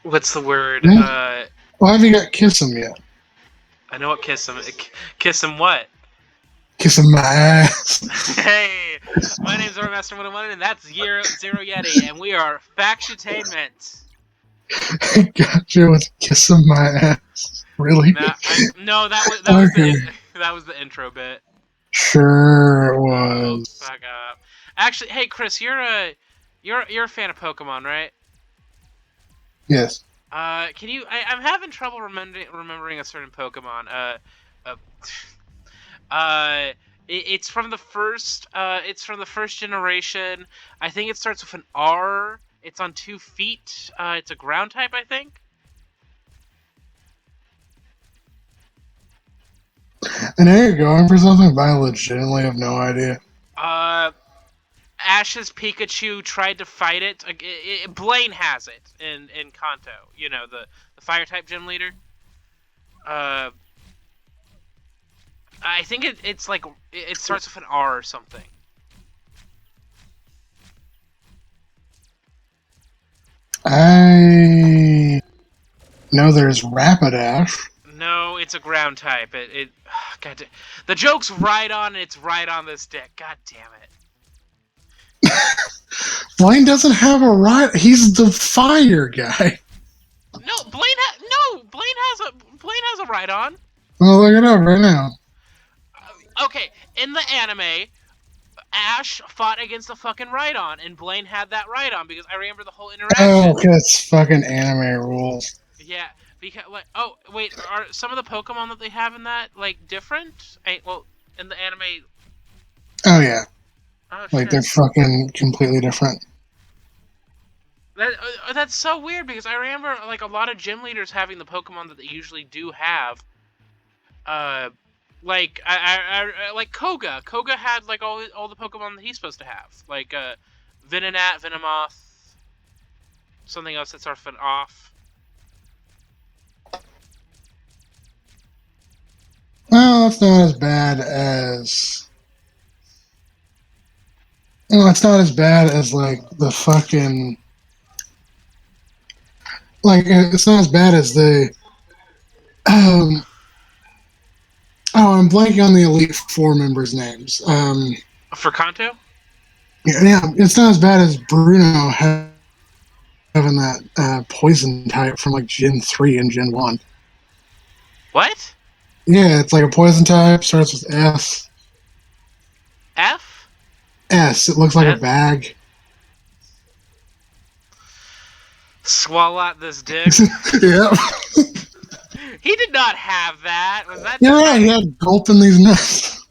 What's the word? Yeah. Well, have you got kiss him yet? I know what kiss him. Kiss him what? Kiss him my ass. Hey, my name's Master 101, and that's Zero Yeti, and we are Factutainment. Got you with kiss him my ass. Really? No, that was Okay. that was the intro bit. Sure it Oh, was. fuck up. Actually, hey Chris, you're a fan of Pokemon, right? Yes. Can you? I'm having trouble remembering a certain Pokemon. Uh, uh, it's from the first. It's from the first generation. I think it starts with an R. It's on 2 feet. It's a ground type, I think. And there you're going for something, but I legitimately have no idea. Ash's Pikachu tried to fight it. Blaine has it in Kanto. You know, the fire type gym leader. Uh, I think it's like it starts with an R or something. I know there's Rapidash. No, it's a ground type. God, the joke's right on. It's right on this dick. God damn it. Blaine doesn't have a right. He's the fire guy. No, Blaine has a right on. Well, look it up right now. Okay, in the anime, Ash fought against the fucking Rhydon, and Blaine had that Rhydon because I remember the whole Oh, interaction. it's fucking anime rules. Yeah, because like, oh wait, are some of the Pokemon that they have in that like different? Well, in the anime. Oh yeah, Oh like shit. they're fucking completely different. That's so weird because I remember like a lot of gym leaders having the Pokemon that they usually do have. Uh, like I like Koga. Koga had like all the Pokemon that he's supposed to have, like Venonat, Venomoth, something else that starts with an off. Well, it's not as bad as. No, it's not as bad as like the fucking. Like it's not as bad as the. Um, oh, I'm blanking on the Elite Four members' names. For Kanto? Yeah, it's not as bad as Bruno having that poison type from like Gen 3 and Gen 1. What? Yeah, it's like a poison type, starts with S. F? S, it looks like a S? bag. Swallow this dick. Yeah. He did not have that. Was that just Yeah, how he he? had gulp in these nuts.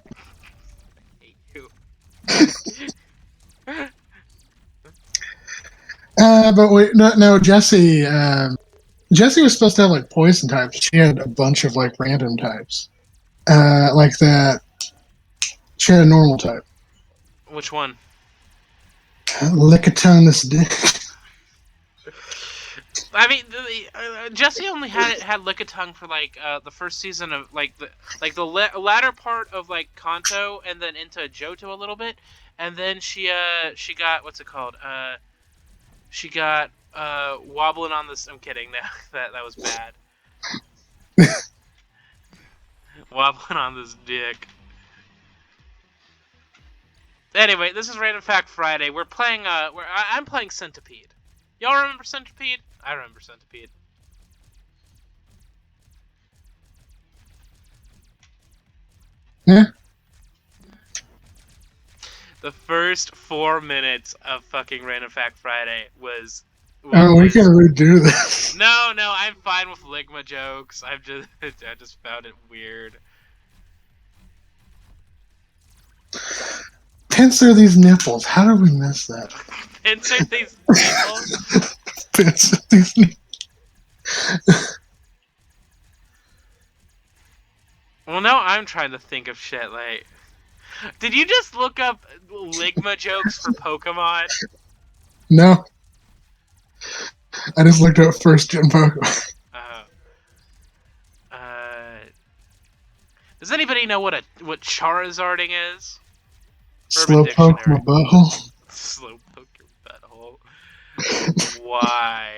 But wait, no, Jesse. Jesse was supposed to have like poison types. She had a bunch of like random types. Like that. She had a normal type. Which one? Lickitung dick. I mean, Jesse only had Lickitung for like the first season of like the latter part of like Kanto, and then into Johto a little bit, and then she got what's it called? She got wobbling on this. I'm kidding. That was bad. Wobbling on this dick. Anyway, this is Random Fact Friday. We're playing. I'm playing Centipede. Y'all remember Centipede? I remember Centipede. Yeah. The first 4 minutes of fucking Random Fact Friday was. Oh, we can redo this. No, I'm fine with Ligma jokes. I just found it weird. Pincer these nipples. How did we miss that? Pincer these nipples. Pincer these nipples. Well, now I'm trying to think of shit like. Did you just look up Ligma jokes for Pokemon? No. I just looked up first gen Pokemon. Does anybody know what Charizarding is? Slowpoke my butthole. Slowpoke your butthole. Why?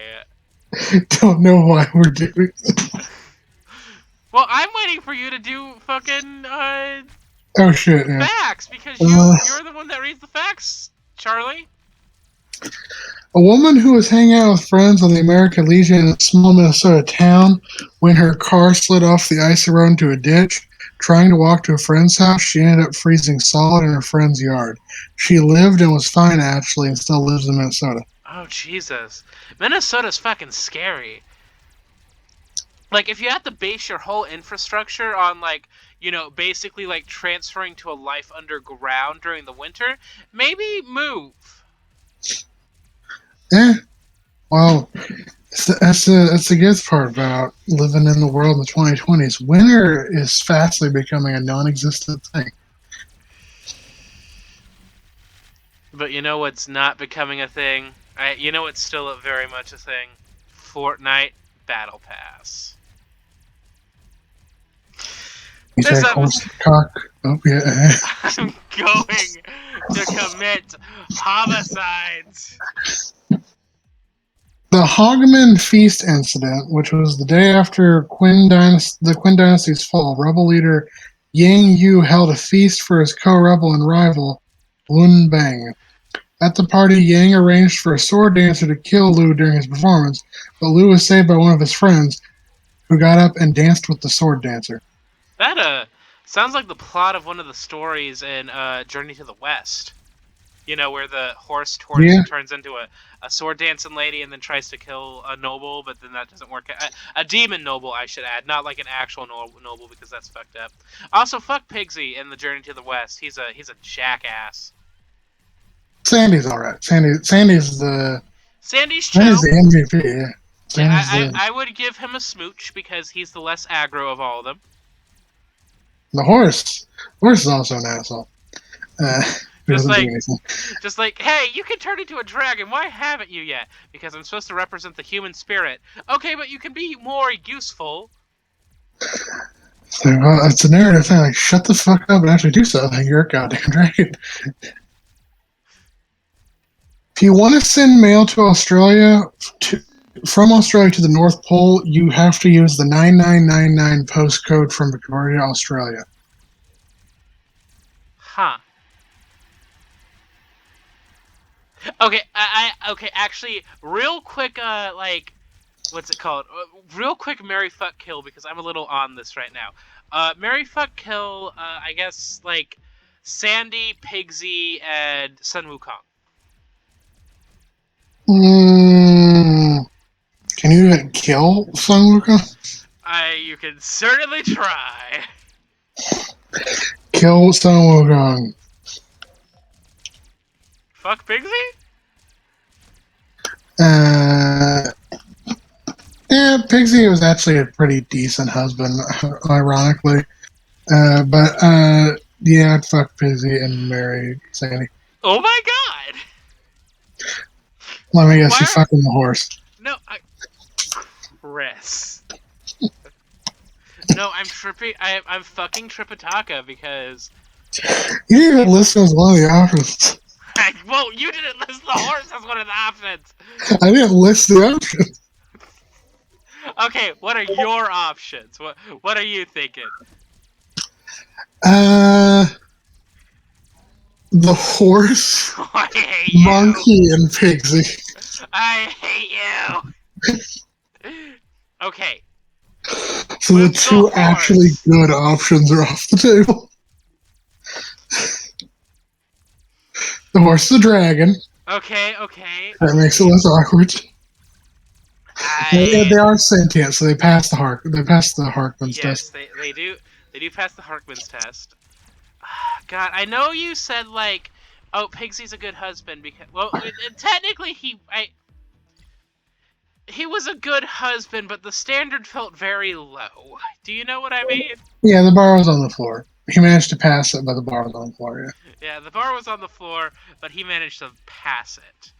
Don't know why we're doing this. Well, I'm waiting for you to do fucking Oh shit, yeah. facts because Uh, you're the one that reads the facts, Charlie. a woman who was hanging out with friends on the American Legion in a small Minnesota town when her car slid off the icy road into a ditch. Trying to walk to a friend's house, she ended up freezing solid in her friend's yard. She lived and was fine actually and still lives in Minnesota. Oh Jesus, Minnesota's fucking scary. Like if you have to base your whole infrastructure on like basically like transferring to a life underground during the winter, maybe move. Yeah, well, that's the good part about living in the world in the 2020s. Winter is fastly becoming a non-existent thing. But you know what's not becoming a thing? You know what's still very much a thing? Fortnite Battle Pass. You This take episode, horse cock. Oh yeah. I'm going to commit homicides. The Hogman Feast incident, which was the day after the Quinn Dynasty's fall, rebel leader Yang Yu held a feast for his co-rebel and rival, Lun Bang. At the party, Yang arranged for a sword dancer to kill Lu during his performance, but Lu was saved by one of his friends, who got up and danced with the sword dancer. That sounds like the plot of one of the stories in Journey to the West. You know, where the horse Yeah, turns into a sword dancing lady and then tries to kill a noble, but then that doesn't work. A demon noble, I should add, not like an actual noble because that's fucked up. Also, fuck Pigsy in the Journey to the West. He's a jackass. Sandy's all right. Sandy's the Sandy's chill. Sandy's the MVP. Yeah, Yeah, Sandy's the I would give him a smooch because he's the less aggro of all of them. the horse. The horse is also an asshole. Who Just doesn't do like, anything. hey, you can turn into a dragon. Why haven't you yet? Because I'm supposed to represent the human spirit. Okay, but you can be more useful. So, it's a narrative thing. Like, shut the fuck up and actually do something. You're a goddamn dragon. If you want to send mail to Australia, from Australia to the North Pole, you have to use the 9999 postcode from Victoria, Australia. Huh. Okay, okay, actually, real quick, what's it called? Real quick, Mary Fuck Kill because I'm a little on this right now. Mary Fuck Kill, I guess like Sandy, Pigsy, and Sun Wukong. Can you even kill Sun Wukong? You can certainly try. Kill Sun Wukong. Fuck Pigsy? Yeah, Pigsy was actually a pretty decent husband, ironically. Yeah, I'd fuck Pigsy and marry Sandy. Oh my god! Let me guess, you're fucking the horse. No, Chris. No, I'm tripping. I'm fucking Tripitaka because. You didn't even listen as one of the options. Well, you didn't list the horse as one of the options. I didn't list the options. Okay, what are your options? What are you thinking? The horse, I hate you. monkey, and Pigsy. I hate you. Okay. So the two actually good options are off the table. The horse is a dragon. Okay. That makes it less awkward. They are sentient, so they pass the Harkman's test. Yes, they do. They do pass the Harkman's test. God, I know you said like, oh, Pigsy's a good husband because, well, technically he was a good husband, but the standard felt very low. Do you know what I mean? Yeah, the bar was on the floor. He managed to pass it, but the bar was on the floor. Yeah. Yeah, the bar was on the floor, but he managed to pass it.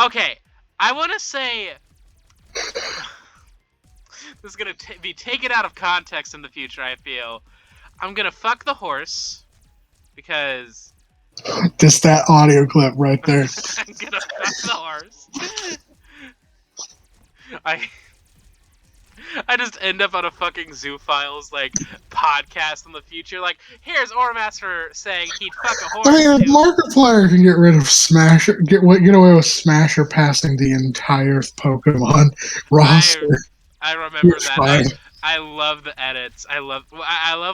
Okay, I want to say this is gonna be taken out of context in the future. I feel I'm gonna fuck the horse because just that audio clip right there. I'm gonna fuck the horse I just end up on a fucking Zoophiles like podcast in the future. Like, here's Oremaster saying he'd fuck a I horse mean, if too. Markiplier can get rid of Smasher, get away with Smasher passing the entire Pokemon I roster, I remember it's that. fine. I love the edits. I love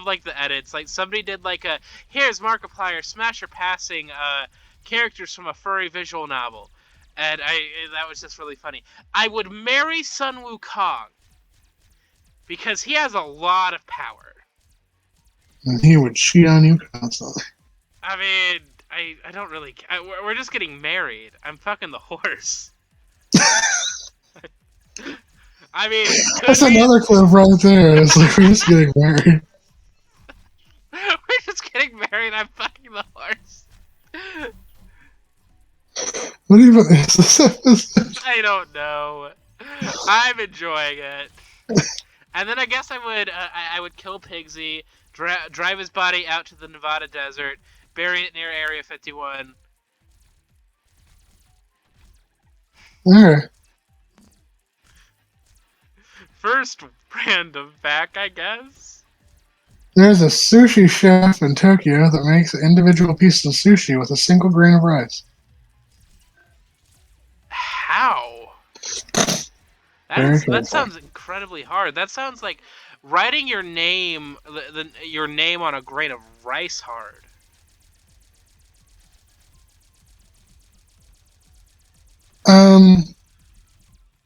like the edits. Like somebody did like a here's Markiplier Smasher passing characters from a furry visual novel, and that was just really funny. I would marry Sun Wukong because he has a lot of power. And he would cheat on you constantly. I mean, I don't really. We're just getting married. I'm fucking the horse. I mean, could That's we? another clip right there. It's like we're just getting married. We're just getting married. I'm fucking the horse. What even is this episode? I don't know. I'm enjoying it. And then I guess I would kill Pigsy, drive his body out to the Nevada desert, bury it near Area 51. Alright. First random fact, I guess. There's a sushi chef in Tokyo that makes individual pieces of sushi with a single grain of rice. How? Very That terrifying. sounds incredibly hard. That sounds like writing your name your name on a grain of rice hard. Um,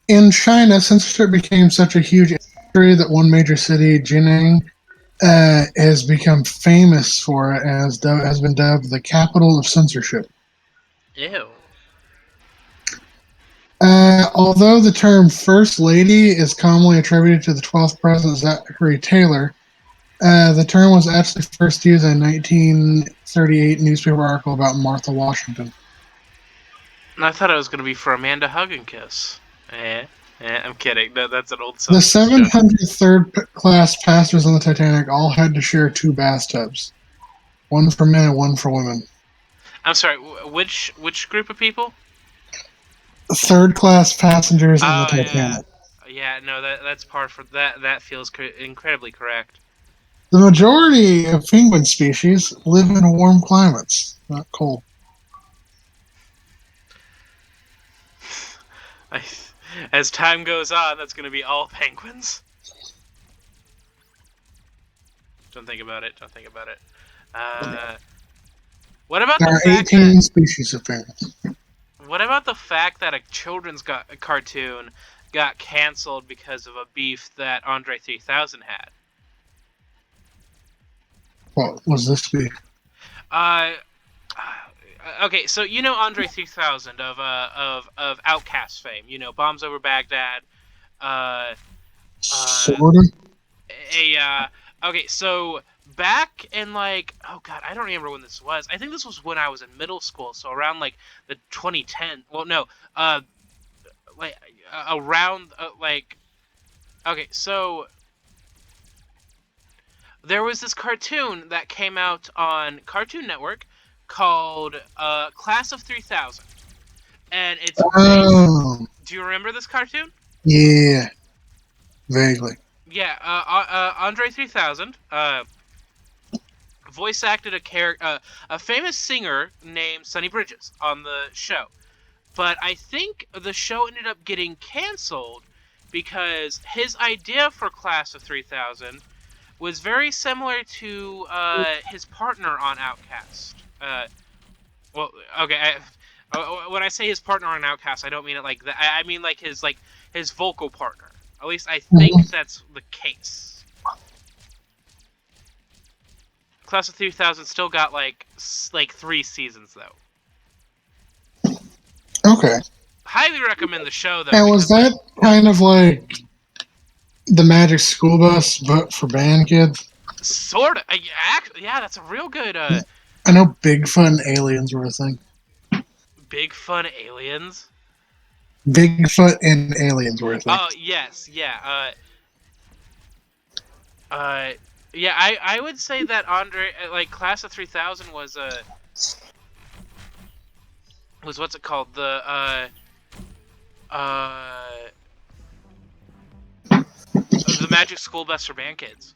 in China, censorship became such a huge industry that one major city, Jining, has become famous for it and has been dubbed the capital of censorship. Ew. Although the term First Lady is commonly attributed to the 12th President Zachary Taylor, the term was actually first used in a 1938 newspaper article about Martha Washington. I thought it was gonna be for Amanda Hug and Kiss. I'm kidding. No, that's an old The Simpsons joke. 703rd class passengers on the Titanic all had to share two bathtubs, one for men and one for women. I'm sorry. Which group of people? Third class passengers in the Oh yeah, Titanic. yeah. No, that's par for that. That feels incredibly correct. The majority of penguin species live in warm climates, not cold. I, as time goes on, that's gonna be all penguins. Don't think about it. Don't think about it. What about There the are fact 18 species of penguins. What about the fact that a cartoon got canceled because of a beef that Andre 3000 had? What was this be? Uh, okay, so you know Andre 3000 of Outcast fame. You know Bombs Over Baghdad. Uh, Sort of? okay, so back in like oh god, I don't remember when this was. I think this was when I was in middle school, so around like the 2010. Well, no, like around like okay, so there was this cartoon that came out on Cartoon Network called Class of 3000, and it's based. Oh, Do you remember this cartoon? yeah, vaguely. Yeah, Andre 3000 voice acted a famous singer named Sonny Bridges on the show. But I think the show ended up getting canceled because his idea for Class of 3000 was very similar to his partner on Outcast. Well, okay. When I say his partner on Outcast, I don't mean it like that. I mean like his vocal partner. At least I think Mhm. that's the case. Class of 3000 still got like 3 seasons though. Okay. Highly recommend the show though And was because like that kind of like the Magic School Bus, but for band kids? sort of actually yeah, that's a real good I know Bigfoot and aliens were a thing. big fun aliens. Bigfoot and aliens were a thing. Oh yes, yeah. Uh, yeah. I would say that Andre like Class of 3000 was what's it called uh Magic School Bus for Band Kids.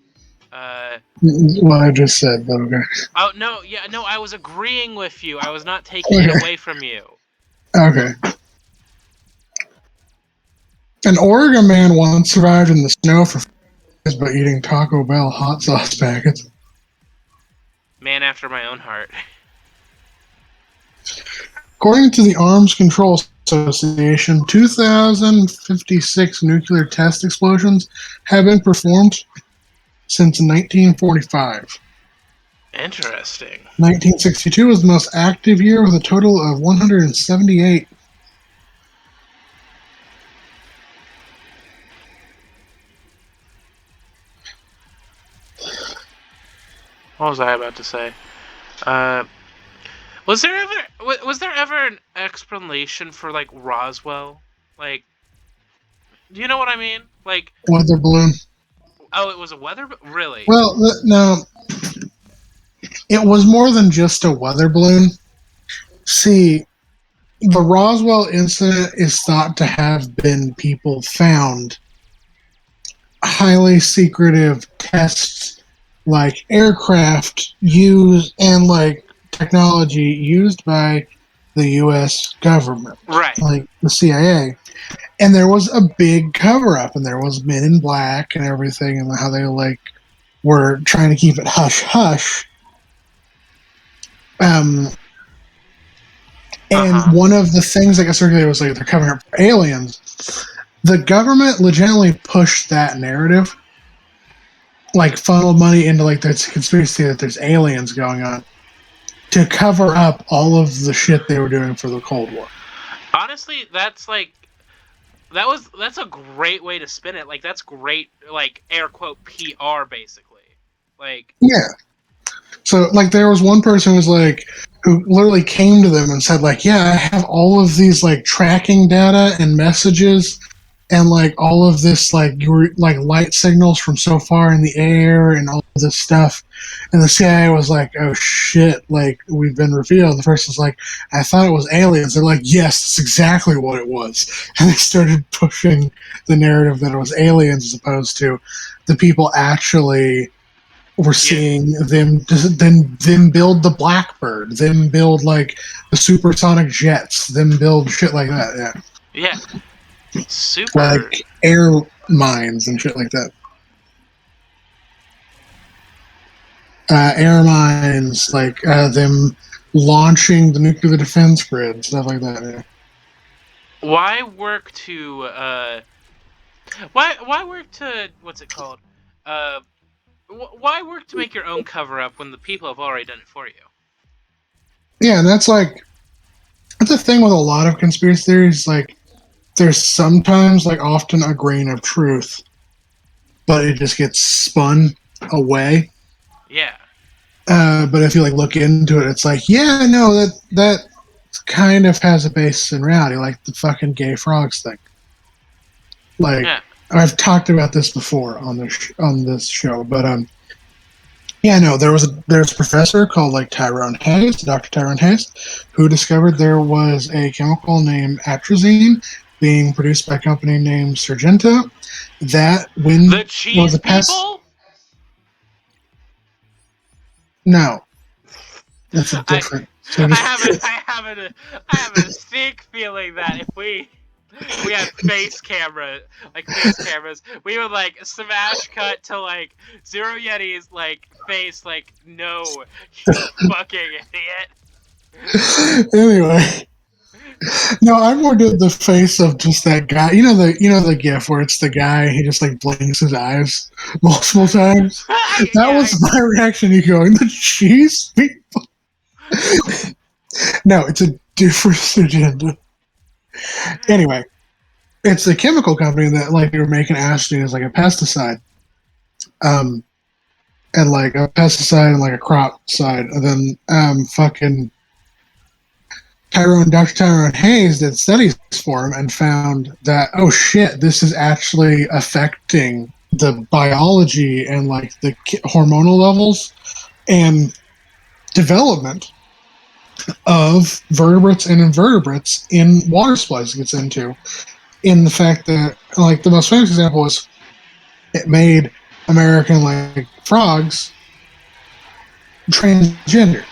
What I just said, but okay. Oh no, yeah, no, I was agreeing with you. I was not taking it away from you. Okay. An Oregon man once survived in the snow for 5 days by eating Taco Bell hot sauce packets. Man after my own heart. According to the Arms Control Association, 2,056 nuclear test explosions have been performed since 1945. Interesting. 1962 was the most active year with a total of 178. What was I about to say? Was there ever an explanation for like Roswell? Like, do you know what I mean? Like, Weather balloon. oh, it was a weather. Really? Well, no, it was more than just a weather balloon. See, the Roswell incident is thought to have been people found highly secretive tests, like aircraft used and like technology used by the U.S. government, Right. like the CIA. And there was a big cover up, and there was Men in Black and everything, and how they like were trying to keep it hush hush. And one of the things that got circulated was like they're covering up for aliens. The government legitimately pushed that narrative, like funneled money into like there's a conspiracy that there's aliens going on to cover up all of the shit they were doing for the Cold War. Honestly, that's a great way to spin it. Like, that's great, like, air quote PR, basically. Like, yeah. So like there was one person who was like who literally came to them and said like, yeah, I have all of these like tracking data and messages and like all of this like light signals from so far in the air and all of this stuff. And the CIA was like, oh shit, like we've been revealed. The person's like, I thought it was aliens. They're like, yes, that's exactly what it was. And they started pushing the narrative that it was aliens as opposed to the people actually were seeing them build the Blackbird, them build like the supersonic jets, them build shit like that. Yeah. Super. Like air mines and shit like that. Air mines, like them launching the nuclear defense grid, stuff like that. Yeah. Why work to why work to what's it called? Why work to make your own cover up when the people have already done it for you? Yeah, and that's the thing with a lot of conspiracy theories. Like, there's sometimes, like, often a grain of truth, but it just gets spun away. Yeah. But if you like look into it, it's like, yeah, no, that kind of has a basis in reality, like the fucking gay frogs thing. Like, yeah. I've talked about this before on this show, but yeah, no, there's a professor called like Tyrone Hayes, Dr. Tyrone Hayes, who discovered there was a chemical named atrazine being produced by a company named Syngenta that when the cheese people. No, that's a different. I have a sick feeling that if we had face cameras, we would like smash cut to like Zero Yeti's like face, like, no, you fucking idiot. Anyway, no, I more did the face of just that guy. You know the gif where it's the guy, he just like blinks his eyes multiple times. That was my reaction. You going, the cheese people? No, it's a different agenda. Anyway, it's a chemical company that like they were making atrazine as like a pesticide, and like a pesticide and like a crop side, and then fucking Dr. Tyrone Hayes did studies for him and found that, oh shit, this is actually affecting the biology and like the hormonal levels and development of vertebrates and invertebrates in water supplies. It gets into in the fact that like the most famous example is it made American like frogs transgender.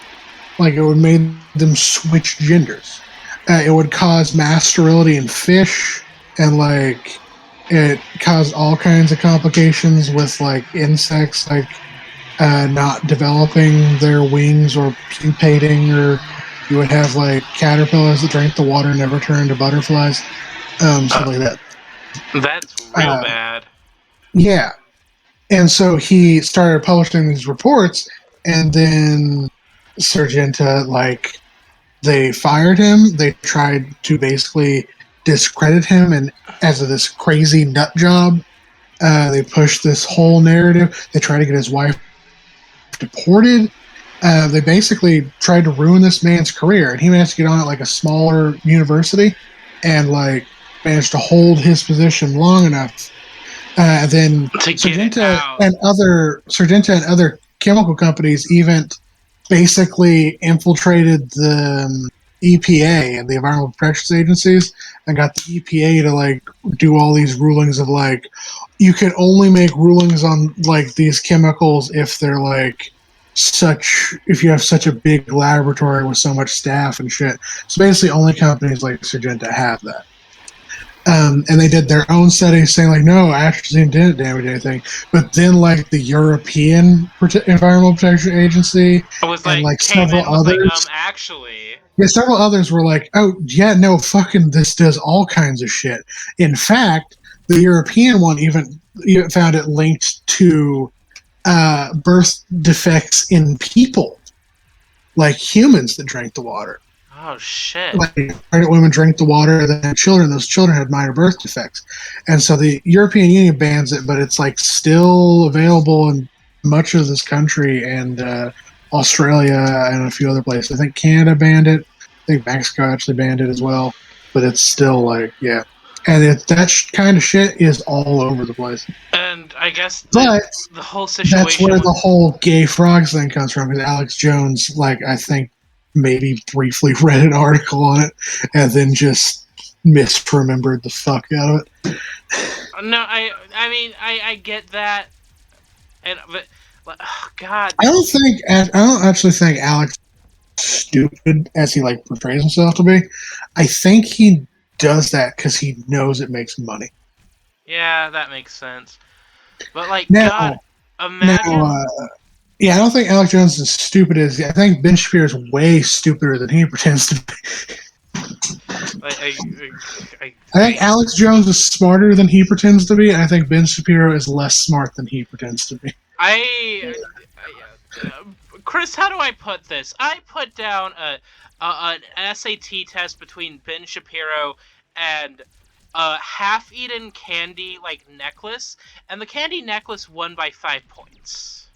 Like it would make them switch genders. It would cause mass sterility in fish, and like it caused all kinds of complications with like insects, like not developing their wings or pupating, or you would have like caterpillars that drank the water and never turned into butterflies, stuff like that. That's real Uh, bad. yeah, and so he started publishing these reports, and then Surgenta like they fired him. They tried to basically discredit him and as this crazy nut job. They pushed this whole narrative. They tried to get his wife deported. They basically tried to ruin this man's career, and he managed to get on at like a smaller university and like managed to hold his position long enough. Then To get it out. Surgenta and other chemical companies even basically infiltrated the EPA and the Environmental Protection Agencies and got the EPA to like do all these rulings of like you can only make rulings on like these chemicals if they're like such if you have such a big laboratory with so much staff and shit. So basically only companies like Syngenta have that. And they did their own studies saying like no, atrazine didn't damage anything, but then like the European Environmental Protection Agency I was and like, like came several in was like, others, actually. yeah, several others were like, oh yeah, no, fucking this does all kinds of shit. In fact, the European one even found it linked to birth defects in people, like humans that drank the water. Oh shit. Like pregnant women drank the water that had children. Those children had minor birth defects, and so the European Union bans it, but it's like still available in much of this country and Australia and a few other places. I think Canada banned it. I think Mexico actually banned it as well, but it's still like yeah, and that kind of shit is all over the place. And I guess But the whole that's situation where was. the whole gay frogs thing comes from. Because Alex Jones, like I think, maybe briefly read an article on it and then just misremembered the fuck out of it. No, I mean, I get that, and but, oh, God. I don't actually think Alex is stupid as he like portrays himself to be. I think he does that because he knows it makes money. Yeah, that makes sense. But like, God, Now, now, imagine. yeah, I don't think Alex Jones is stupid as I think Ben Shapiro is way stupider than he pretends to be. I think Alex Jones is smarter than he pretends to be. And I think Ben Shapiro is less smart than he pretends to be. Chris, how do I put this? I put down an SAT test between Ben Shapiro and a half-eaten candy like necklace, and the candy necklace won by 5 points.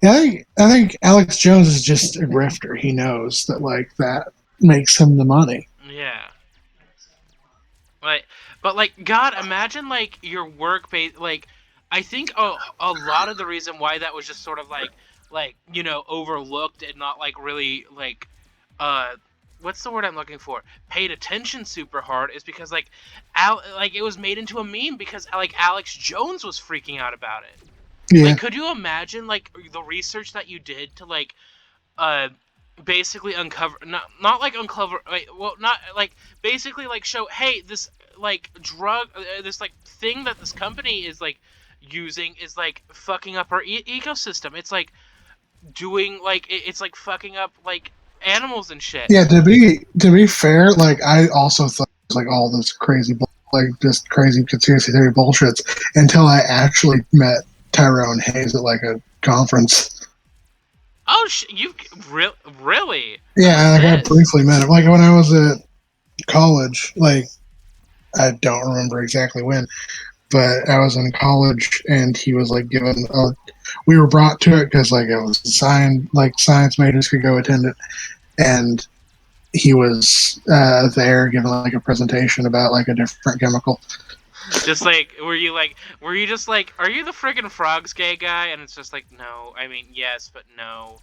I think Alex Jones is just a grifter. He knows that like that makes him the money. Yeah. Like, but like, God, imagine like your work base. Like, I think a lot of the reason why that was just sort of like overlooked and not like really like uh what's the word I'm looking for? Paid attention super hard is because like it was made into a meme because like Alex Jones was freaking out about it. Yeah, Like, could you imagine like the research that you did to like uh basically uncover not like uncover well not like basically like show hey this like drug this like thing that this company is like using is like fucking up our ecosystem. It's like doing like it's like fucking up like animals and shit. yeah. To be fair, like I also thought it was like all this crazy, like just crazy conspiracy theory bullshits until I actually met Tyrone Hayes at like a conference. Oh, you really? Yeah, like I This? briefly met him. Like when I was at college, like I don't remember exactly when, but I was in college and he was like given we were brought to it because like it was signed like science majors could go attend it, and he was there giving like a presentation about like a different chemical. Just were you just like, are you the friggin' frogs gay guy? And it's just like, no, I mean yes, but no.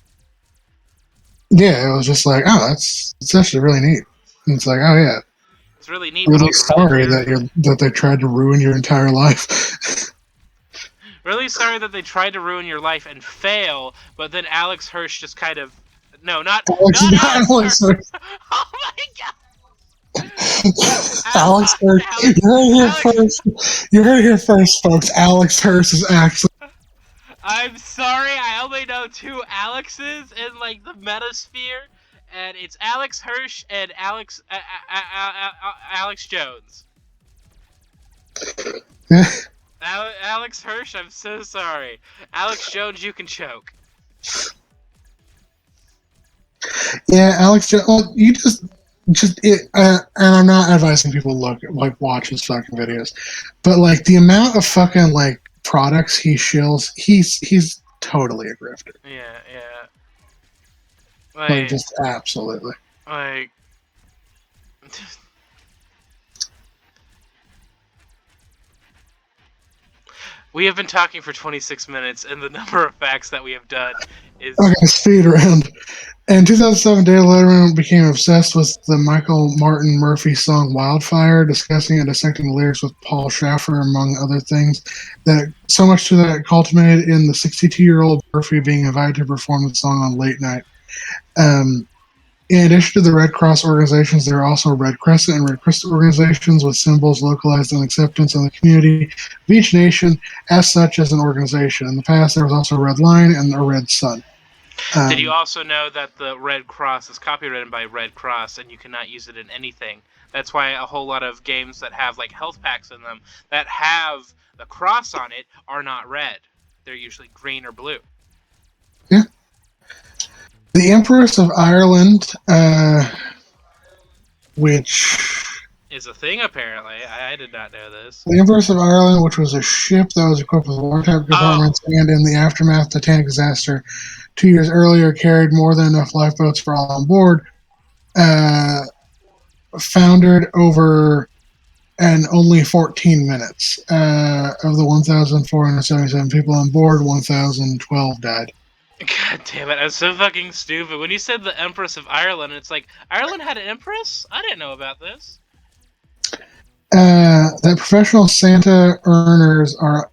Yeah, it was just like, oh, that's actually really neat. And it's like, oh yeah, It's really neat, but Really also really sorry that terrifying. they tried to ruin your entire life. Really sorry that they tried to ruin your life and fail, but then Alex Hirsch just kind of no, not Alex Hirsch. Alex Hirsch. Oh my god, Alex not Hirsch. Alex. You heard it here Alex. first. You heard it here first, folks. Alex Hirsch is actually. I'm sorry, I only know two Alexes in like the metasphere, and it's Alex Hirsch and Alex Jones. Alex Hirsch, I'm so sorry. Alex Jones, you can choke. Yeah, Alex. Well, you just it, and I'm not advising people watch his fucking videos, but like the amount of fucking like products he shills, he's totally a grifter. Yeah, yeah. Like Like, just absolutely. like. We have been talking for 26 minutes, and the number of facts that we have done is. Okay, speed round. In 2007, David Letterman became obsessed with the Michael Martin Murphy song "Wildfire," discussing and dissecting the lyrics with Paul Schaffer, among other things. That so much to that it culminated in the 62-year-old Murphy being invited to perform the song on late night. Um, in addition to the Red Cross organizations, there are also Red Crescent and Red Crescent organizations with symbols localized on acceptance in the community of each nation as such as an organization. In the past, there was also a Red Line and a Red Sun. Did you also know that the Red Cross is copyrighted by Red Cross and you cannot use it in anything? That's why a whole lot of games that have like health packs in them that have the cross on it are not red. They're usually green or blue. Yeah. The Empress of Ireland, which Is a thing apparently. I did not know this. the Empress of Ireland, which was a ship that was equipped with wartime Oh, compartments, and in the aftermath of the Titanic disaster 2 years earlier, carried more than enough lifeboats for all on board. Foundered over and only 14 minutes. Of the 1,477 people on board, 1,012 died. god damn it! I'm so fucking stupid. When you said the Empress of Ireland, it's like Ireland had an empress. I didn't know about this. That professional Santa earners are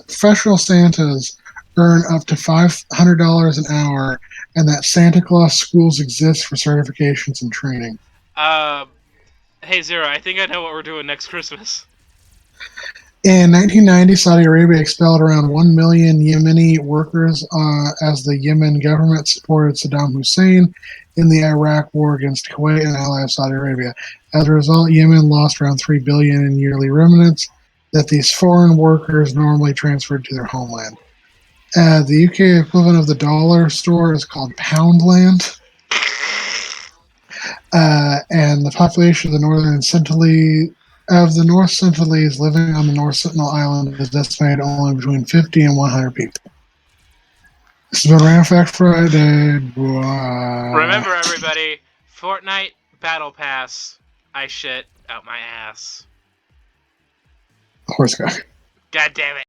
professional Santas earn up to $500 an hour, and that Santa Claus schools exist for certifications and training. Uh, hey Zero, I think I know what we're doing next Christmas. In 1990, Saudi Arabia expelled around 1 million Yemeni workers as the Yemen government supported Saddam Hussein in the Iraq war against Kuwait, an ally of Saudi Arabia. As a result, Yemen lost around $3 billion in yearly remittances that these foreign workers normally transferred to their homeland. The UK equivalent of the dollar store is called Poundland. And the population of the North Sentinelese living on the North Sentinel Island is estimated only between 50 and 100 people. This has been Random Fact Friday. Remember, everybody, Fortnite Battle Pass. I shit out my ass. Horse guy. God damn it.